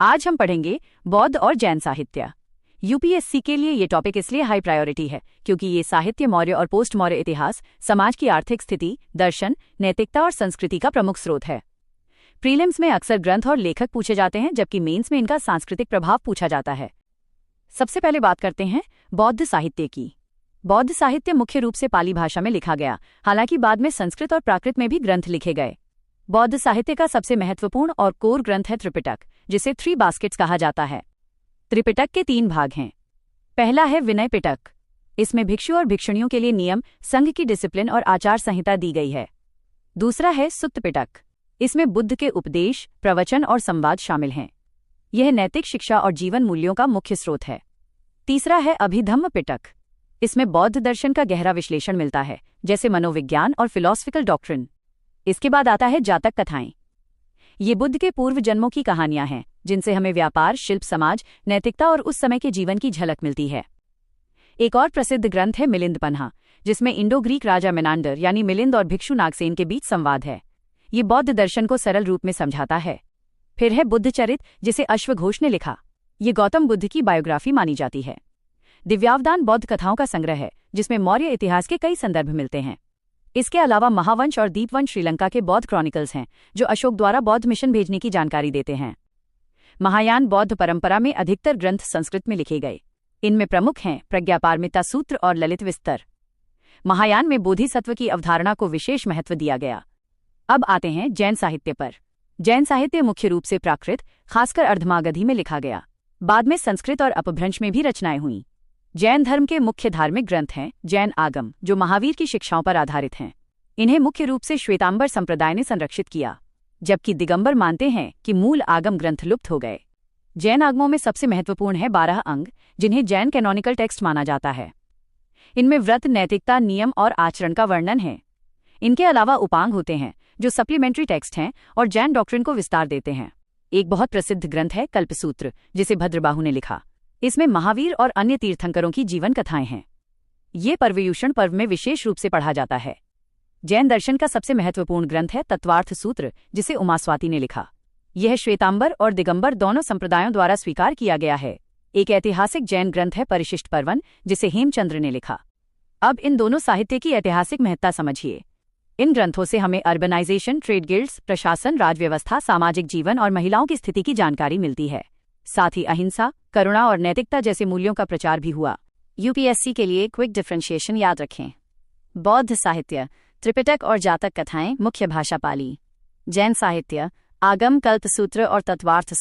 आज हम पढ़ेंगे बौद्ध और जैन साहित्य। यूपीएससी के लिए ये टॉपिक इसलिए हाई प्रायोरिटी है क्योंकि ये साहित्य मौर्य और पोस्ट मौर्य इतिहास, समाज की आर्थिक स्थिति, दर्शन, नैतिकता और संस्कृति का प्रमुख स्रोत है। प्रीलिम्स में अक्सर ग्रंथ और लेखक पूछे जाते हैं, जबकि मेंस में इनका सांस्कृतिक प्रभाव पूछा जाता है। सबसे पहले बात करते हैं बौद्ध साहित्य की। बौद्ध साहित्य मुख्य रूप से पाली भाषा में लिखा गया, हालांकि बाद में संस्कृत और प्राकृत में भी ग्रंथ लिखे गए। बौद्ध साहित्य का सबसे महत्वपूर्ण और कोर ग्रंथ है त्रिपिटक, जिसे थ्री बास्केट्स कहा जाता है। त्रिपिटक के 3 भाग हैं। पहला है विनय पिटक। इसमें भिक्षु और भिक्षुणियों के लिए नियम, संघ की डिसिप्लिन और आचार संहिता दी गई है। दूसरा है सुत्त पिटक। इसमें बुद्ध के उपदेश, प्रवचन और संवाद शामिल हैं। यह नैतिक शिक्षा और जीवन मूल्यों का मुख्य स्रोत है। तीसरा है अभिधम्म पिटक। इसमें बौद्ध दर्शन का गहरा विश्लेषण मिलता है, जैसे मनोविज्ञान और फिलॉसफिकल डॉक्ट्रिन। इसके बाद आता है जातक कथाएं। ये बुद्ध के पूर्व जन्मों की कहानियां हैं, जिनसे हमें व्यापार, शिल्प, समाज, नैतिकता और उस समय के जीवन की झलक मिलती है। एक और प्रसिद्ध ग्रंथ है मिलिंद पन्हा, जिसमें इंडो ग्रीक राजा मेनांडर यानी मिलिंद और भिक्षु नागसेन के बीच संवाद है। ये बौद्ध दर्शन को सरल रूप में समझाता है। फिर है बुद्ध चरित, जिसे अश्वघोष ने लिखा। ये गौतम बुद्ध की बायोग्राफी मानी जाती है। दिव्यावदान बौद्ध कथाओं का संग्रह है, जिसमें मौर्य इतिहास के कई संदर्भ मिलते हैं। इसके अलावा महावंश और दीपवंश श्रीलंका के बौद्ध क्रॉनिकल्स हैं, जो अशोक द्वारा बौद्ध मिशन भेजने की जानकारी देते हैं। महायान बौद्ध परंपरा में अधिकतर ग्रंथ संस्कृत में लिखे गए। इनमें प्रमुख हैं प्रज्ञापारमिता सूत्र और ललित विस्तर। महायान में बोधिसत्व की अवधारणा को विशेष महत्व दिया गया। अब आते हैं जैन साहित्य पर। जैन साहित्य मुख्य रूप से प्राकृत, खासकर अर्धमागधी में लिखा गया। बाद में संस्कृत और अपभ्रंश में भी रचनाएं हुईं। जैन धर्म के मुख्य धार्मिक ग्रंथ हैं जैन आगम, जो महावीर की शिक्षाओं पर आधारित हैं। इन्हें मुख्य रूप से श्वेतांबर संप्रदाय ने संरक्षित किया, जबकि दिगंबर मानते हैं कि मूल आगम ग्रंथ लुप्त हो गए। जैन आगमों में सबसे महत्वपूर्ण है 12 अंग, जिन्हें जैन कैनोनिकल टेक्स्ट माना जाता है। इनमें व्रत, नैतिकता, नियम और आचरण का वर्णन है। इनके अलावा उपांग होते हैं, जो सप्लीमेंट्री टेक्स्ट हैं और जैन डॉक्ट्रिन को विस्तार देते हैं। एक बहुत प्रसिद्ध ग्रंथ है कल्पसूत्र, जिसे भद्रबाहु ने लिखा। इसमें महावीर और अन्य तीर्थंकरों की जीवन कथाएं हैं। ये पर्वयूषण पर्व में विशेष रूप से पढ़ा जाता है। जैन दर्शन का सबसे महत्वपूर्ण ग्रंथ है तत्वार्थ सूत्र, जिसे उमास्वाति ने लिखा। यह श्वेतांबर और दिगंबर दोनों संप्रदायों द्वारा स्वीकार किया गया है। एक ऐतिहासिक जैन ग्रंथ है परिशिष्ट पर्वन, जिसे हेमचंद्र ने लिखा। अब इन दोनों साहित्य की ऐतिहासिक महत्ता समझिए। इन ग्रंथों से हमें अर्बनाइजेशन, ट्रेड गिल्ड्स, प्रशासन, राजव्यवस्था, सामाजिक जीवन और महिलाओं की स्थिति की जानकारी मिलती है। साथ ही अहिंसा, करुणा और नैतिकता जैसे मूल्यों का प्रचार भी हुआ। यूपीएससी के लिए क्विक डिफरेंशिएशन याद रखें। बौद्ध साहित्य त्रिपिटक और जातक कथाएं, मुख्य भाषा पाली। जैन साहित्य आगम, कल्पसूत्र और तत्वार्थ